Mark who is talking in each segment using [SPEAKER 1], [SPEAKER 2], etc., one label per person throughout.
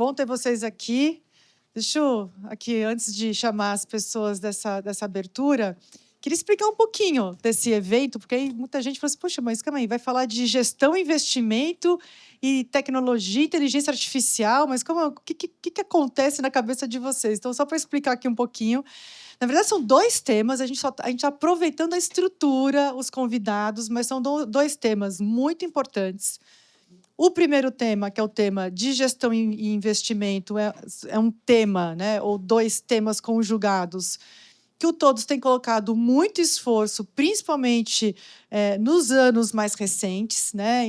[SPEAKER 1] Bom ter vocês aqui. Deixa eu, aqui, antes de chamar as pessoas dessa abertura, queria explicar um pouquinho desse evento, porque aí muita gente fala assim, poxa, mas calma aí, vai falar de gestão, investimento e tecnologia, inteligência artificial, mas o que acontece na cabeça de vocês? Então, só para explicar aqui um pouquinho, na verdade, são dois temas, a gente está aproveitando a estrutura, os convidados, mas são dois temas muito importantes. O primeiro tema, que é o tema de gestão e investimento, é um tema, né, ou dois temas conjugados, que o Todos tem colocado muito esforço, principalmente nos anos mais recentes, né,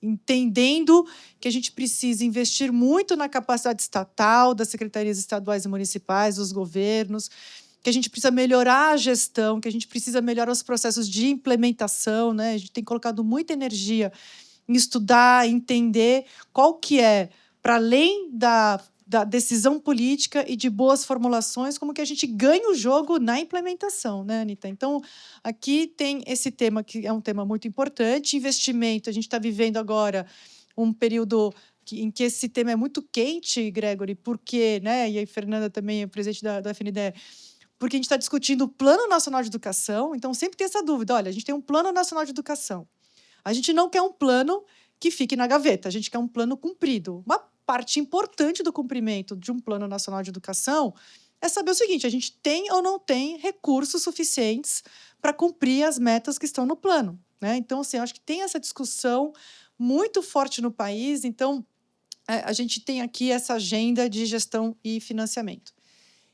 [SPEAKER 1] entendendo que a gente precisa investir muito na capacidade estatal, das secretarias estaduais e municipais, dos governos, que a gente precisa melhorar a gestão, que a gente precisa melhorar os processos de implementação, né, a gente tem colocado muita energia em estudar, entender qual que é, para além da decisão política e de boas formulações, como que a gente ganha o jogo na implementação, né, Anitta? Então, aqui tem esse tema, que é um tema muito importante, investimento. A gente está vivendo agora um período em que esse tema é muito quente, Gregory, porque, né, e aí Fernanda também é presidente da FNDE, porque a gente está discutindo o Plano Nacional de Educação, então sempre tem essa dúvida, olha, a gente tem um Plano Nacional de Educação, a gente não quer um plano que fique na gaveta, a gente quer um plano cumprido. Uma parte importante do cumprimento de um Plano Nacional de Educação é saber o seguinte, a gente tem ou não tem recursos suficientes para cumprir as metas que estão no plano, né? Então, assim, eu acho que tem essa discussão muito forte no país, então a gente tem aqui essa agenda de gestão e financiamento.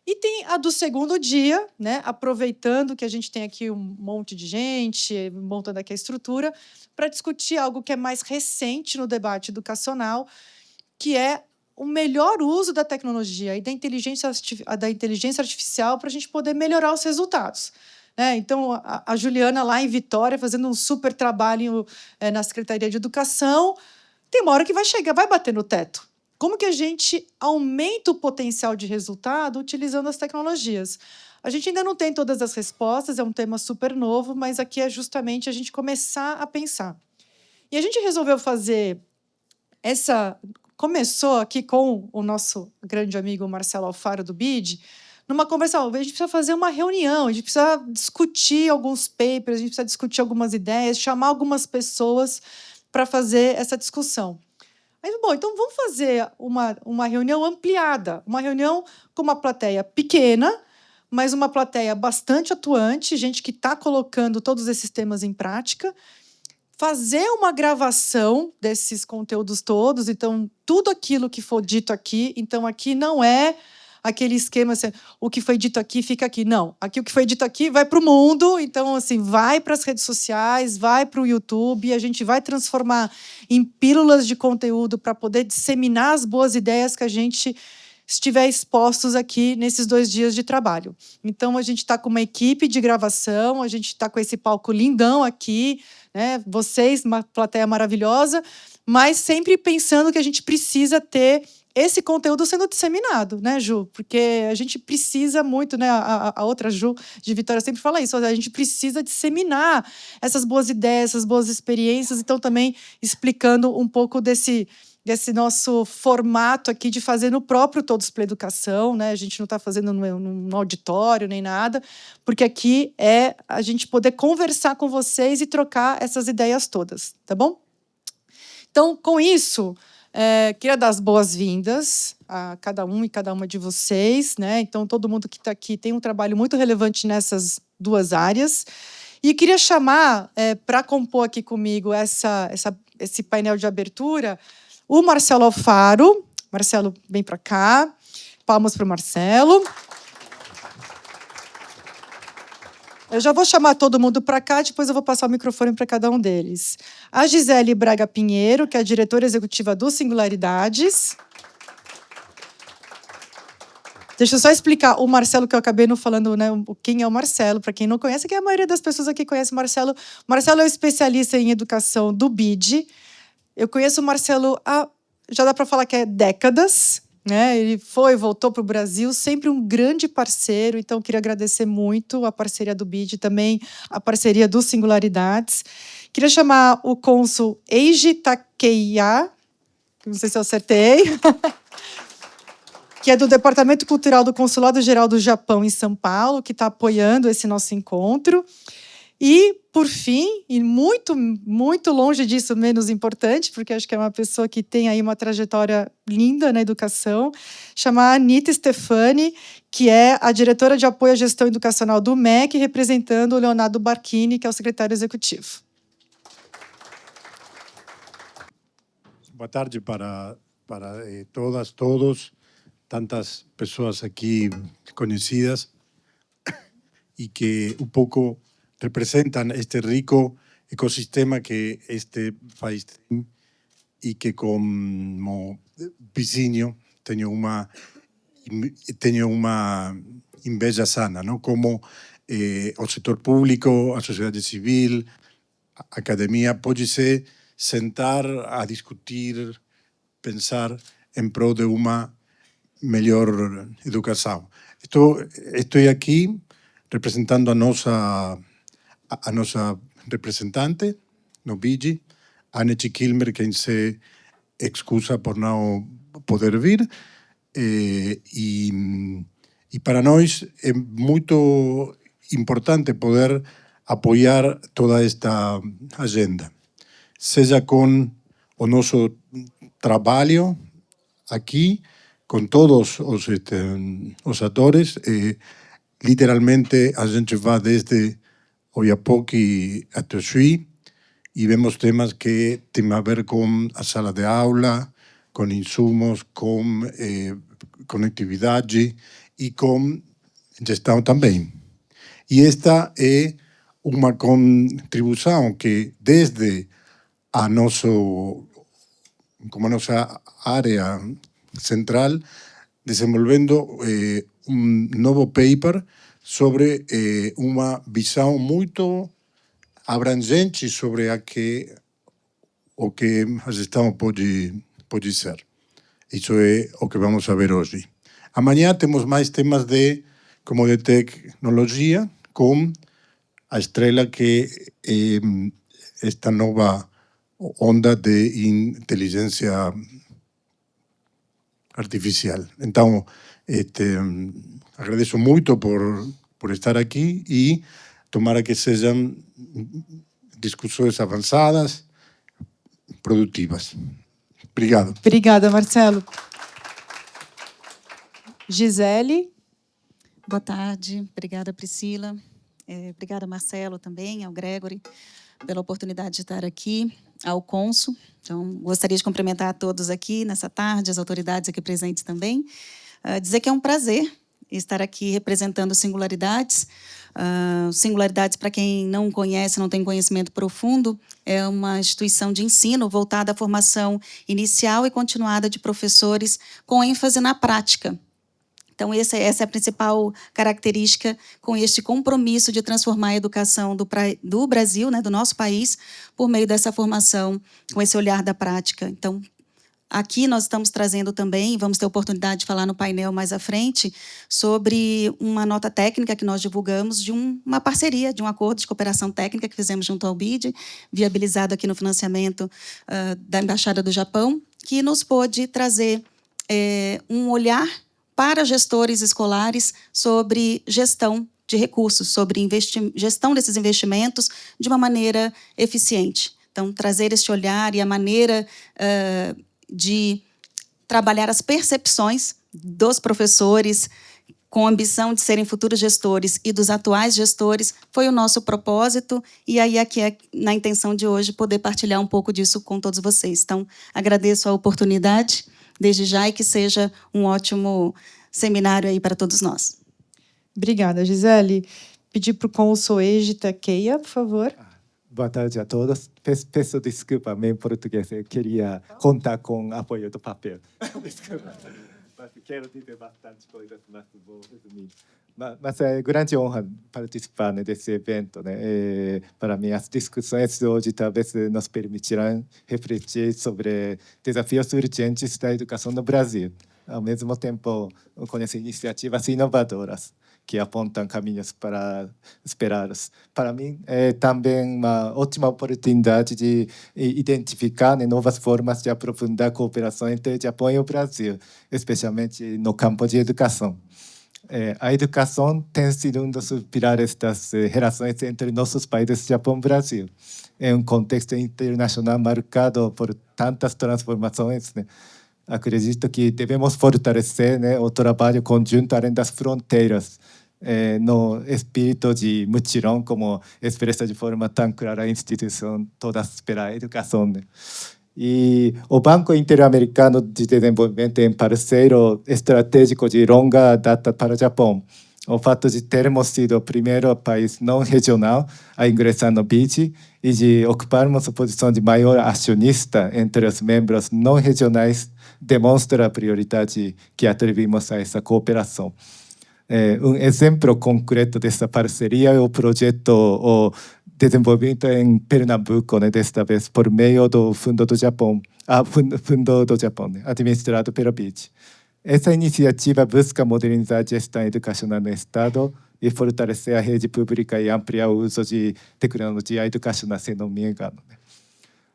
[SPEAKER 1] E tem a do segundo dia, né, aproveitando que a gente tem aqui um monte de gente, montando aqui a estrutura, para discutir algo que é mais recente no debate educacional, que é o melhor uso da tecnologia e da inteligência artificial para a gente poder melhorar os resultados. Então, a Juliana, lá em Vitória, fazendo um super trabalho na Secretaria de Educação, tem uma hora que vai chegar, vai bater no teto. Como que a gente aumenta o potencial de resultado utilizando as tecnologias? A gente ainda não tem todas as respostas, é um tema super novo, mas aqui é justamente a gente começar a pensar. E a gente resolveu fazer essa... Começou aqui com o nosso grande amigo Marcelo Alfaro, do BID, numa conversa, a gente precisa fazer uma reunião, a gente precisa discutir alguns papers, a gente precisa discutir algumas ideias, chamar algumas pessoas para fazer essa discussão. Aí, bom, então vamos fazer uma reunião ampliada, uma reunião com uma plateia pequena, mas uma plateia bastante atuante, gente que está colocando todos esses temas em prática, fazer uma gravação desses conteúdos todos, então, tudo aquilo que for dito aqui, então, aqui não é aquele esquema assim, o que foi dito aqui fica aqui. Não, aqui o que foi dito aqui vai para o mundo, então, assim, vai para as redes sociais, vai para o YouTube, e a gente vai transformar em pílulas de conteúdo para poder disseminar as boas ideias que a gente estiver expostos aqui nesses 2 dias de trabalho. Então, a gente está com uma equipe de gravação, a gente está com esse palco lindão aqui, né? Vocês, uma plateia maravilhosa, mas sempre pensando que a gente precisa ter esse conteúdo sendo disseminado, né, Ju? Porque a gente precisa muito, né? A outra Ju de Vitória sempre fala isso, a gente precisa disseminar essas boas ideias, essas boas experiências, então também explicando um pouco desse nosso formato aqui de fazer no próprio Todos pela Educação, né? A gente não está fazendo num auditório nem nada, porque aqui é a gente poder conversar com vocês e trocar essas ideias todas, tá bom? Então, com isso, queria dar as boas-vindas a cada um e cada uma de vocês, né? Então, todo mundo que está aqui tem um trabalho muito relevante nessas 2 áreas. E queria chamar, para compor aqui comigo esse painel de abertura, o Marcelo Alfaro. Marcelo, vem para cá. Palmas para o Marcelo. Eu já vou chamar todo mundo para cá, depois eu vou passar o microfone para cada um deles. A Gisele Braga Pinheiro, que é a diretora executiva do Singularidades. Deixa eu só explicar o Marcelo, que eu acabei não falando, né, quem é o Marcelo, para quem não conhece, que a maioria das pessoas aqui conhece o Marcelo. O Marcelo é um especialista em educação do BID. Eu conheço o Marcelo já dá para falar que é décadas, né? Ele voltou para o Brasil, sempre um grande parceiro, então queria agradecer muito a parceria do BID, também a parceria do Singularidades. Queria chamar o cônsul Eiji Takeya, não sei se eu acertei, que é do Departamento Cultural do Consulado Geral do Japão em São Paulo, que está apoiando esse nosso encontro. E, por fim, e muito, muito longe disso, menos importante, porque acho que é uma pessoa que tem aí uma trajetória linda na educação, chamada Anita Stefani, que é a diretora de apoio à gestão educacional do MEC, representando o Leonardo Barchini, que é o secretário executivo.
[SPEAKER 2] Boa tarde para todas, todos, tantas pessoas aqui conhecidas e que um pouco representan este rico ecosistema que este país tem e que como vizinho tenho uma inveja sana, não? Como o setor público, a sociedade civil, a academia pode se sentar a discutir, pensar em prol de uma melhor educação. Estou aqui representando a nossa representante no BIGI, Anne Kilmer, quem se excusa por não poder vir. E para nós é muito importante poder apoiar toda esta agenda, seja com o nosso trabalho aqui, com todos os atores. Literalmente, a gente vai desde Oiapoque até Chuí e vemos temas que têm a ver com a sala de aula, com insumos, com conectividade e com gestão também. E esta é uma contribuição que, desde a nossa área central, desenvolvendo novo paper sobre uma visão muito abrangente sobre o que a gestão pode ser. Isso é o que vamos a ver hoje. Amanhã temos mais temas de tecnologia, com a estrela que é esta nova onda de inteligência artificial. Então, agradeço muito por estar aqui e tomara que sejam discussões avançadas, produtivas. Obrigado.
[SPEAKER 1] Obrigada, Marcelo. Gisele.
[SPEAKER 3] Boa tarde. Obrigada, Priscila. Obrigada, Marcelo, também, ao Gregory, pela oportunidade de estar aqui, ao Consul. Então, gostaria de cumprimentar a todos aqui nessa tarde, as autoridades aqui presentes também. Dizer que é um prazer estar aqui representando Singularidades. Singularidades, para quem não conhece, não tem conhecimento profundo, é uma instituição de ensino voltada à formação inicial e continuada de professores com ênfase na prática. Então, essa é a principal característica com este compromisso de transformar a educação do Brasil, né, do nosso país, por meio dessa formação, com esse olhar da prática. Então, aqui nós estamos trazendo também, vamos ter oportunidade de falar no painel mais à frente, sobre uma nota técnica que nós divulgamos de uma parceria, de um acordo de cooperação técnica que fizemos junto ao BID, viabilizado aqui no financiamento da Embaixada do Japão, que nos pôde trazer um olhar para gestores escolares sobre gestão de recursos, sobre gestão desses investimentos de uma maneira eficiente. Então, trazer este olhar e a maneira de trabalhar as percepções dos professores com a ambição de serem futuros gestores e dos atuais gestores foi o nosso propósito, e aí aqui é na intenção de hoje poder partilhar um pouco disso com todos vocês. Então, agradeço a oportunidade desde já e que seja um ótimo seminário aí para todos nós.
[SPEAKER 1] Obrigada, Gisele. Pedir para o cônsul Egita Keia, por favor.
[SPEAKER 4] Boa tarde a todos. Peço desculpa, meu português. Eu queria contar com o apoio do papel. Desculpa. Mas quero dizer bastante coisas, mas vou resumir. Mas é grande honra participar desse evento, né? Para mim, as discussões de hoje talvez nos permitirão refletir sobre desafios urgentes da educação no Brasil. Ao mesmo tempo, conhecer iniciativas inovadoras que apontam caminhos para esperá-los. Para mim, é também uma ótima oportunidade de identificar, né, novas formas de aprofundar a cooperação entre o Japão e o Brasil, especialmente no campo de educação. A educação tem sido um dos pilares das relações entre nossos países, Japão e Brasil. Em um contexto internacional marcado por tantas transformações, né? Acredito que devemos fortalecer, né, o trabalho conjunto além das fronteiras, no espírito de mutirão, como expressa de forma tão clara a instituição toda pela educação, né? E o Banco Interamericano de Desenvolvimento é um parceiro estratégico de longa data para o Japão. O fato de termos sido o primeiro país não regional a ingressar no BID e de ocuparmos a posição de maior acionista entre os membros não regionais demonstra a prioridade que atribuímos a essa cooperação. Um exemplo concreto dessa parceria é o projeto o desenvolvimento em Pernambuco, né, desta vez por meio do Fundo do Japão, né, administrado pelo BID. Essa iniciativa busca modernizar a gestão educacional no Estado e fortalecer a rede pública e ampliar o uso de tecnologia educacional, se não me engano.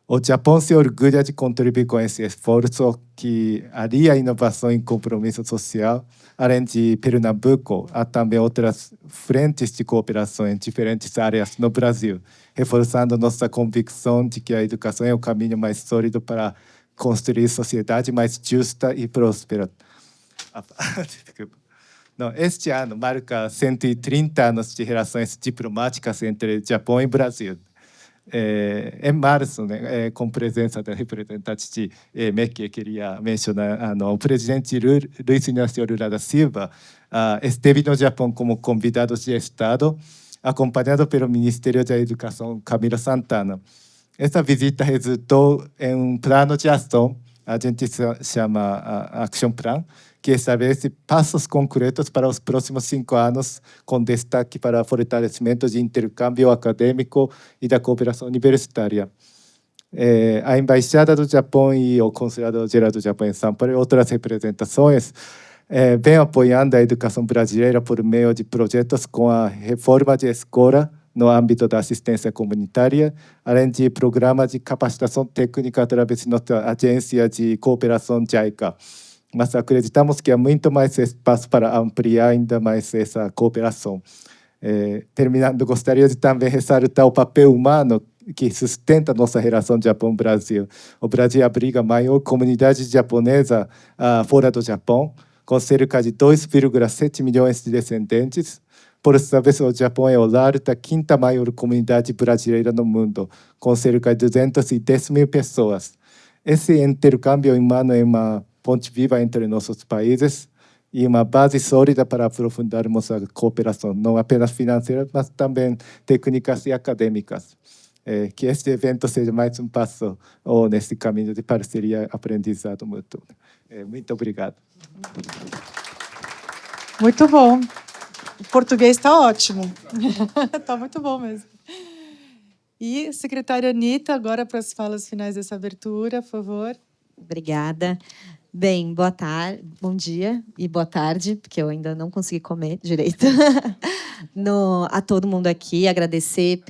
[SPEAKER 4] O Japão se orgulha de contribuir com esse esforço que alia inovação e compromisso social. Além de Pernambuco, há também outras frentes de cooperação em diferentes áreas no Brasil, reforçando nossa convicção de que a educação é o caminho mais sólido para construir sociedade mais justa e próspera. Este ano marca 130 anos de relações diplomáticas entre Japão e Brasil. Em março, né, com presença da representante de MEC, queria mencionar o presidente Luiz Inácio Lula da Silva esteve no Japão como convidado de Estado, acompanhado pelo Ministério da Educação, Camilo Santana. Essa visita resultou em um plano de ação, a gente chama Action Plan, que estabelece passos concretos para os próximos 5 anos, com destaque para o fortalecimento de intercâmbio acadêmico e da cooperação universitária. A Embaixada do Japão e o Consulado-Geral do Japão em São Paulo e outras representações vêm apoiando a educação brasileira por meio de projetos com a reforma de escola no âmbito da assistência comunitária, além de programas de capacitação técnica através de nossa agência de cooperação JICA. Mas acreditamos que há muito mais espaço para ampliar ainda mais essa cooperação. Terminando, gostaria de também ressaltar o papel humano que sustenta nossa relação Japão-Brasil. O Brasil abriga a maior comunidade japonesa fora do Japão, com cerca de 2,7 milhões de descendentes. Por sua vez, o Japão é o lar da 5ª maior comunidade brasileira no mundo, com cerca de 210 mil pessoas. Esse intercâmbio humano é uma ponte viva entre nossos países e uma base sólida para aprofundarmos a cooperação, não apenas financeira, mas também técnicas e acadêmicas. Que este evento seja mais um passo nesse caminho de parceria e aprendizado mútuo. Muito obrigado.
[SPEAKER 1] Muito bom. O português está ótimo. Está muito bom mesmo. E secretária Anitta, agora para as falas finais dessa abertura, por favor.
[SPEAKER 5] Obrigada. Bem, boa tarde, bom dia e boa tarde, porque eu ainda não consegui comer direito. A todo mundo aqui, agradecer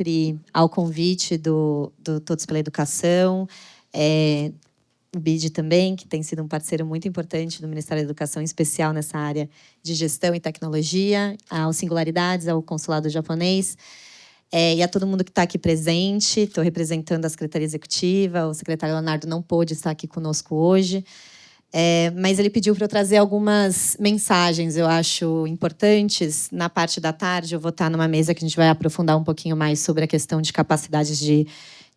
[SPEAKER 5] ao convite do Todos pela Educação, o BID também, que tem sido um parceiro muito importante do Ministério da Educação, em especial nessa área de gestão e tecnologia, ao Singularidades, ao Consulado Japonês, e a todo mundo que está aqui presente. Estou representando a Secretaria Executiva, o secretário Leonardo não pôde estar aqui conosco hoje, mas ele pediu para eu trazer algumas mensagens, eu acho, importantes. Na parte da tarde, eu vou estar numa mesa que a gente vai aprofundar um pouquinho mais sobre a questão de capacidades de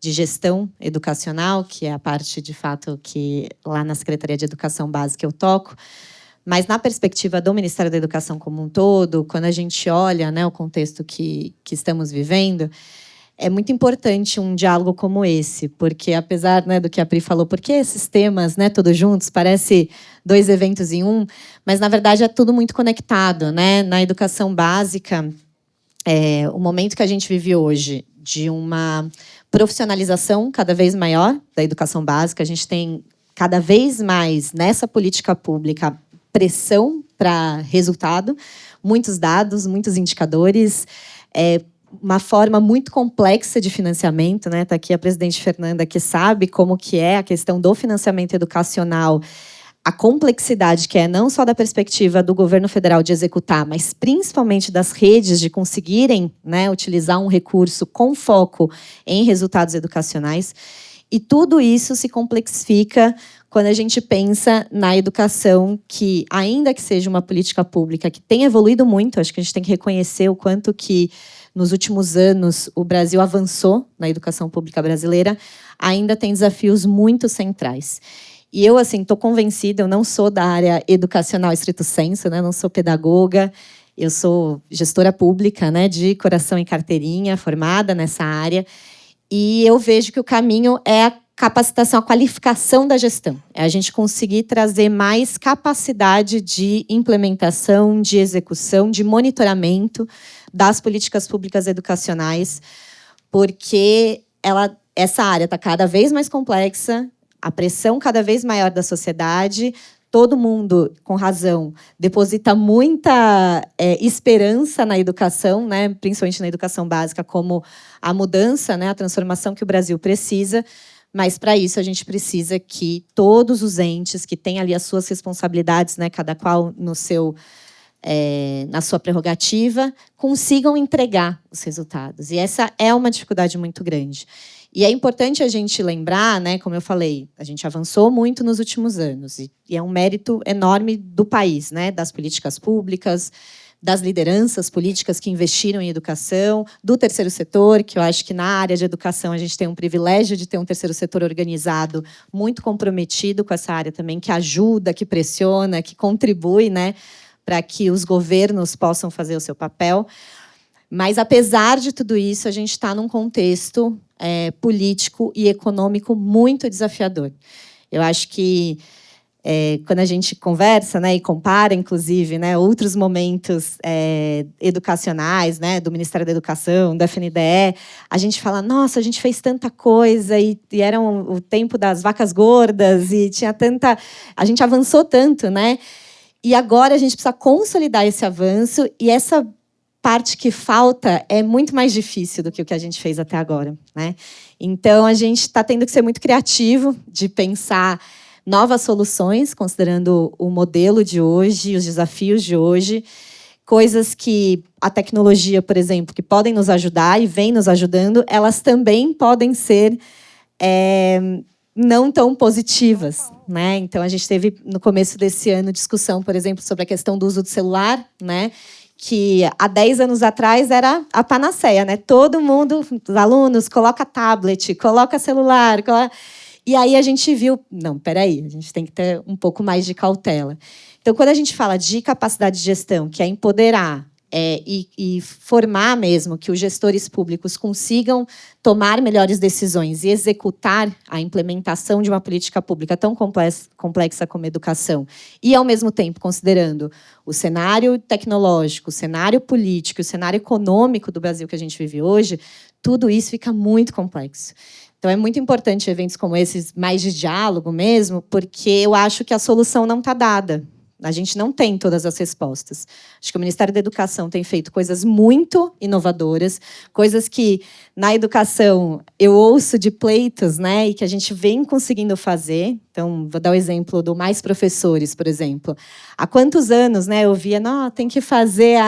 [SPEAKER 5] gestão educacional, que é a parte, de fato, que lá na Secretaria de Educação Básica eu toco. Mas, na perspectiva do Ministério da Educação como um todo, quando a gente olha, né, o contexto que estamos vivendo, é muito importante um diálogo como esse, porque, apesar, né, do que a Pri falou, porque esses temas, né, todos juntos, parece 2 eventos em um, mas, na verdade, é tudo muito conectado, né? Na educação básica, o momento que a gente vive hoje, de uma profissionalização cada vez maior da educação básica, a gente tem cada vez mais, nessa política pública, pressão para resultado, muitos dados, muitos indicadores, uma forma muito complexa de financiamento, né? Está aqui a presidente Fernanda, que sabe como que é a questão do financiamento educacional, a complexidade que é não só da perspectiva do governo federal de executar, mas principalmente das redes de conseguirem, né, utilizar um recurso com foco em resultados educacionais. E tudo isso se complexifica quando a gente pensa na educação, que, ainda que seja uma política pública que tem evoluído muito, acho que a gente tem que reconhecer o quanto que, nos últimos anos, o Brasil avançou na educação pública brasileira, ainda tem desafios muito centrais. E eu, assim, estou convencida, eu não sou da área educacional estrito sensu, né? Não sou pedagoga, eu sou gestora pública, né, de coração e carteirinha, formada nessa área, e eu vejo que o caminho é a capacitação, a qualificação da gestão. É a gente conseguir trazer mais capacidade de implementação, de execução, de monitoramento das políticas públicas educacionais, porque essa área está cada vez mais complexa, a pressão cada vez maior da sociedade, todo mundo, com razão, deposita muita esperança na educação, né, principalmente na educação básica, como a mudança, né, a transformação que o Brasil precisa, mas, para isso, a gente precisa que todos os entes que têm ali as suas responsabilidades, né, cada qual no seu, na sua prerrogativa, consigam entregar os resultados. E essa é uma dificuldade muito grande. E é importante a gente lembrar, né, como eu falei, a gente avançou muito nos últimos anos, e é um mérito enorme do país, né, das políticas públicas, das lideranças políticas que investiram em educação, do terceiro setor, que eu acho que na área de educação a gente tem um privilégio de ter um terceiro setor organizado, muito comprometido com essa área também, que ajuda, que pressiona, que contribui, né, para que os governos possam fazer o seu papel. Mas, apesar de tudo isso, a gente está num contexto político e econômico muito desafiador. Eu acho que, quando a gente conversa, né, e compara, inclusive, né, outros momentos educacionais, né, do Ministério da Educação, da FNDE, a gente fala, nossa, a gente fez tanta coisa, e era o tempo das vacas gordas, e tinha tanta... A gente avançou tanto, né? E agora a gente precisa consolidar esse avanço, e essa parte que falta é muito mais difícil do que o que a gente fez até agora, né? Então, a gente está tendo que ser muito criativo de pensar novas soluções, considerando o modelo de hoje, os desafios de hoje, coisas que a tecnologia, por exemplo, que podem nos ajudar e vem nos ajudando, elas também podem ser não tão positivas, né? Então, a gente teve, no começo desse ano, discussão, por exemplo, sobre a questão do uso do celular, né? Que há 10 anos atrás era a panaceia, né? Todo mundo, os alunos, coloca tablet, coloca celular, E aí a gente viu, não, peraí, a gente tem que ter um pouco mais de cautela. Então, quando a gente fala de capacidade de gestão, que é empoderar e formar mesmo que os gestores públicos consigam tomar melhores decisões e executar a implementação de uma política pública tão complexa como a educação, e, ao mesmo tempo, considerando o cenário tecnológico, o cenário político, o cenário econômico do Brasil que a gente vive hoje, tudo isso fica muito complexo. Então, é muito importante eventos como esses, mais de diálogo mesmo, porque eu acho que a solução não está dada. A gente não tem todas as respostas. Acho que o Ministério da Educação tem feito coisas muito inovadoras, coisas que, na educação, eu ouço de pleitos, né, e que a gente vem conseguindo fazer. Então, vou dar o exemplo do Mais Professores, por exemplo. Há quantos anos, né, eu via, não, tem que fazer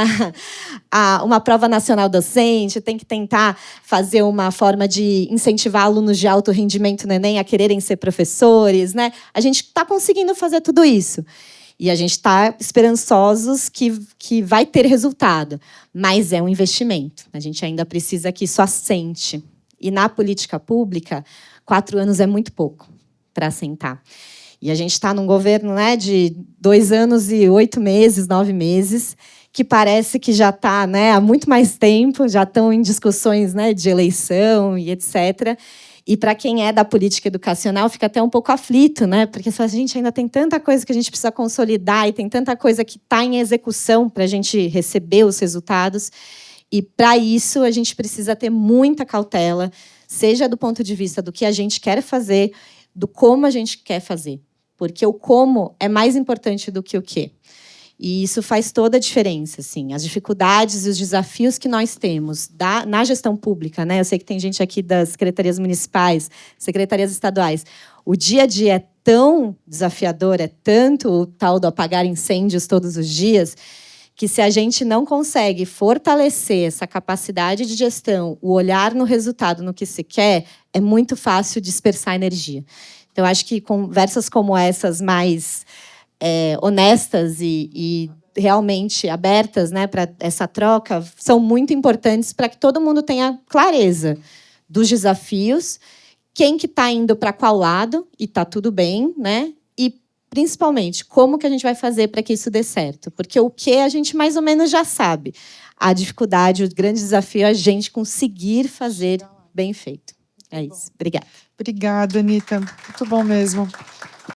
[SPEAKER 5] uma prova nacional docente, tem que tentar fazer uma forma de incentivar alunos de alto rendimento no Enem a quererem ser professores, né? A gente está conseguindo fazer tudo isso. E a gente está esperançosos que vai ter resultado. Mas é um investimento. A gente ainda precisa que isso assente. E na política pública, 4 anos é muito pouco para assentar. E a gente está num governo, né, de 2 anos e 8 meses, 9 meses, que parece que já está, né, há muito mais tempo, já estão em discussões, né, de eleição e etc. E, para quem é da política educacional, fica até um pouco aflito, né? Porque a gente ainda tem tanta coisa que a gente precisa consolidar e tem tanta coisa que está em execução para a gente receber os resultados. E, para isso, a gente precisa ter muita cautela, seja do ponto de vista do que a gente quer fazer, do como a gente quer fazer. porque o como é mais importante do que o quê. E isso faz toda a diferença, assim. As dificuldades e os desafios que nós temos na gestão pública, né? Eu sei que tem gente aqui das secretarias municipais, secretarias estaduais. O dia a dia é tão desafiador, é tanto o tal do apagar incêndios todos os dias, que se a gente não consegue fortalecer essa capacidade de gestão, o olhar no resultado, no que se quer, é muito fácil dispersar energia. Então, acho que conversas como essas, mais honestas e realmente abertas, né, para essa troca, são muito importantes para que todo mundo tenha clareza dos desafios, quem que está indo para qual lado, e está tudo bem, né? E, principalmente, como que a gente vai fazer para que isso dê certo. Porque o que a gente mais ou menos já sabe. A dificuldade, o grande desafio é a gente conseguir fazer bem feito. É isso. Obrigada.
[SPEAKER 1] Obrigada, Anitta. Muito bom mesmo.